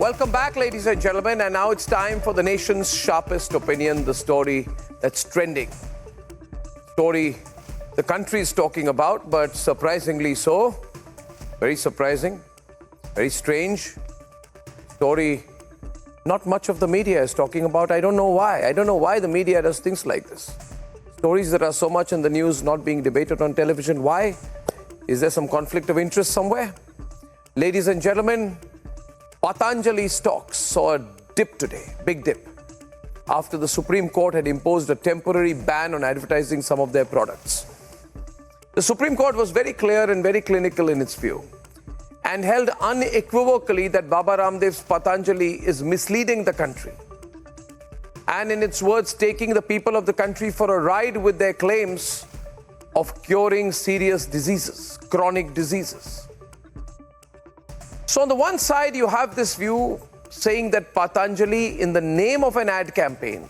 Welcome back, ladies and gentlemen, and now it's time for the nation's sharpest opinion, the story that's trending. Story the country is talking about, but surprisingly so. Very surprising, very strange. Story not much of the media is talking about. I don't know why. I don't know why the media does things like this. Stories that are so much in the news not being debated on television. Why? Is there some conflict of interest somewhere? Ladies and gentlemen, Patanjali stocks saw a dip today, big dip, after the Supreme Court had imposed a temporary ban on advertising some of their products. The Supreme Court was very clear and very clinical in its view and held unequivocally that Baba Ramdev's Patanjali is misleading the country and, in its words, taking the people of the country for a ride with their claims of curing serious diseases, chronic diseases. So on the one side, you have this view saying that Patanjali, in the name of an ad campaign,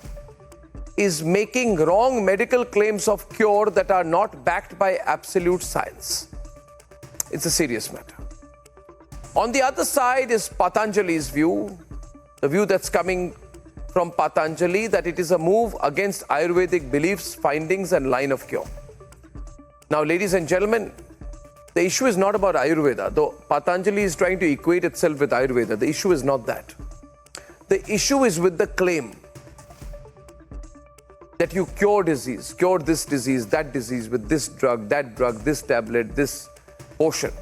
is making wrong medical claims of cure that are not backed by absolute science. It's a serious matter. On the other side is Patanjali's view, the view that's coming from Patanjali, that it is a move against Ayurvedic beliefs, findings, and line of cure. Now, ladies and gentlemen, the issue is not about Ayurveda, though Patanjali is trying to equate itself with Ayurveda. The issue is not that. The issue is with the claim that you cure disease, cure this disease, that disease with this drug, this tablet, this potion.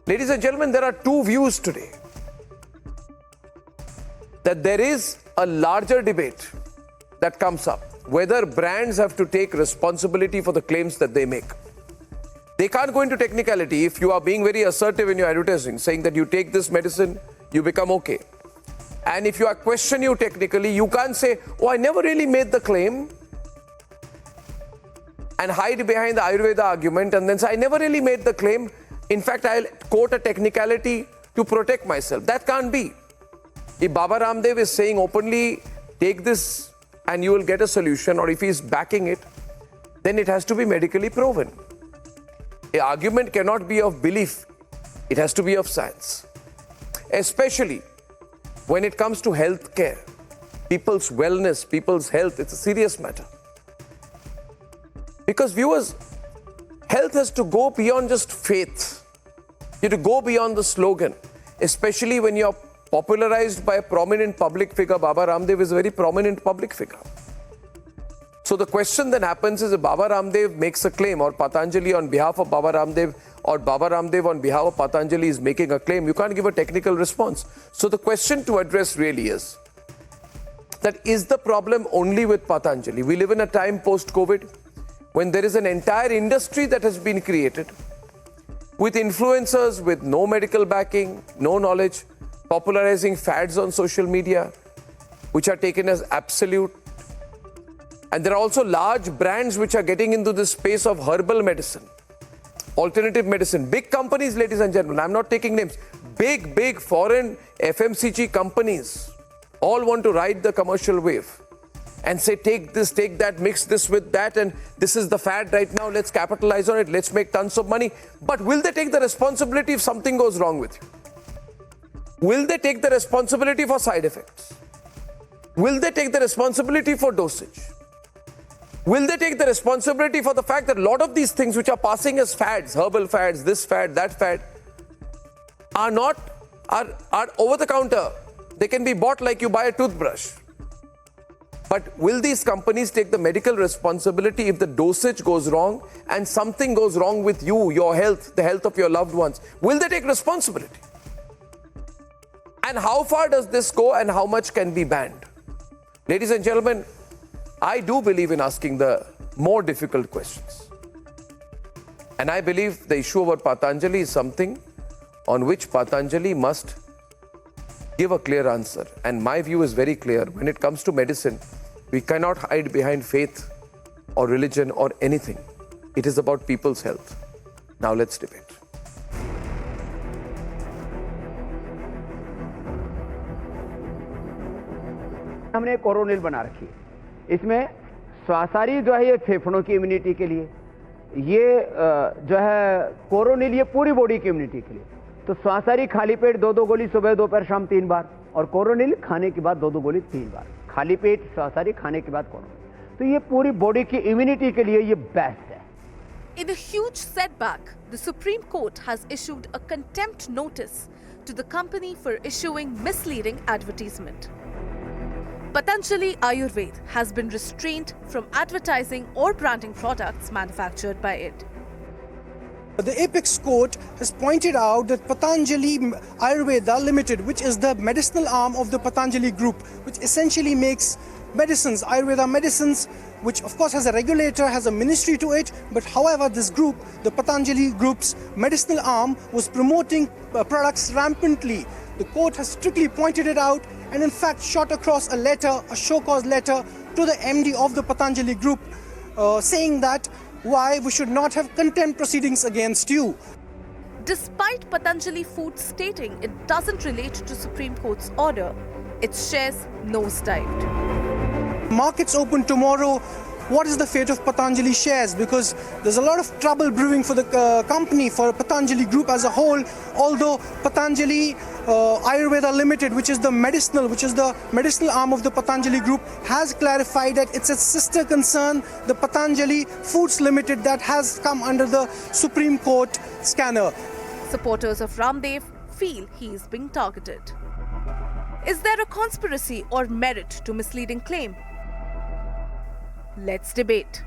Ladies and gentlemen, there are two views today. That there is a larger debate that comes up, whether brands have to take responsibility for the claims that they make. They can't go into technicality. If you are being very assertive in your advertising, saying that you take this medicine, you become okay. And if you are questioning you technically, you can't say, oh, I never really made the claim, and hide behind the Ayurveda argument and then say, I never really made the claim. In fact, I'll quote a technicality to protect myself. That can't be. If Baba Ramdev is saying openly, take this and you will get a solution, or if he's backing it, then it has to be medically proven. The argument cannot be of belief. It has to be of science. Especially when it comes to health care, people's wellness, people's health, it's a serious matter. Because viewers, health has to go beyond just faith. You have to go beyond the slogan, especially when you're popularized by a prominent public figure. Baba Ramdev is a very prominent public figure. So the question that happens is, if Baba Ramdev makes a claim, or Patanjali on behalf of Baba Ramdev, or Baba Ramdev on behalf of Patanjali is making a claim, you can't give a technical response. So the question to address really is, that is the problem only with Patanjali? We live in a time post-COVID when there is an entire industry that has been created with influencers with no medical backing, no knowledge, popularizing fads on social media, which are taken as absolute. And there are also large brands which are getting into this space of herbal medicine, alternative medicine. Big companies, ladies and gentlemen, I'm not taking names. Big foreign FMCG companies all want to ride the commercial wave and say, take this, take that, mix this with that, and this is the fad right now, let's capitalize on it, let's make tons of money. But will they take the responsibility if something goes wrong with you? Will they take the responsibility for side effects? Will they take the responsibility for dosage? Will they take the responsibility for the fact that a lot of these things which are passing as fads, herbal fads, this fad, that fad, are over the counter? They can be bought like you buy a toothbrush. But will these companies take the medical responsibility if the dosage goes wrong and something goes wrong with you, your health, the health of your loved ones? Will they take responsibility? And how far does this go, and how much can be banned? Ladies and gentlemen, I do believe in asking the more difficult questions. And I believe the issue about Patanjali is something on which Patanjali must give a clear answer. And my view is very clear. When it comes to medicine, we cannot hide behind faith or religion or anything. It is about people's health. Now let's debate. हमने कोरोनिल बना रखी है। इसमें श्वासारी जो है ये फेफड़ों की इम्यूनिटी के लिए, ये जो है कोरोनिल ये पूरी बॉडी की इम्यूनिटी के लिए। तो स्वासारी खाली पेट 2-2 गोली सुबह दोपहर शाम 3 बार, और कोरोनिल खाने के बाद 2-2 गोली 3 बार। खाली पेट स्वासारी खाने के बाद कोरोनिल, तो ये पूरी बॉडी की इम्यूनिटी के लिए ये बेस्ट है। In a huge setback, the Supreme Court has issued a contempt notice to the company for issuing misleading advertisement. Patanjali Ayurved has been restrained from advertising or branding products manufactured by it. The Apex Court has pointed out that Patanjali Ayurved Limited, which is the medicinal arm of the Patanjali Group, which essentially makes medicines, Ayurveda medicines, which of course has a regulator, has a ministry to it, but however this group, the Patanjali Group's medicinal arm, was promoting products rampantly. The court has strictly pointed it out and in fact shot across a letter, a show cause letter to the MD of the Patanjali Group saying that why we should not have contempt proceedings against you. Despite Patanjali Foods stating it doesn't relate to Supreme Court's order, its shares nosedived. Markets open tomorrow. What is the fate of Patanjali shares? Because there's a lot of trouble brewing for the company, for Patanjali Group as a whole. Although Patanjali Ayurveda Limited, which is the medicinal arm of the Patanjali Group, has clarified that it's a sister concern, the Patanjali Foods Limited, that has come under the Supreme Court scanner. Supporters of Ramdev feel he is being targeted. Is there a conspiracy or merit to misleading claim? Let's debate.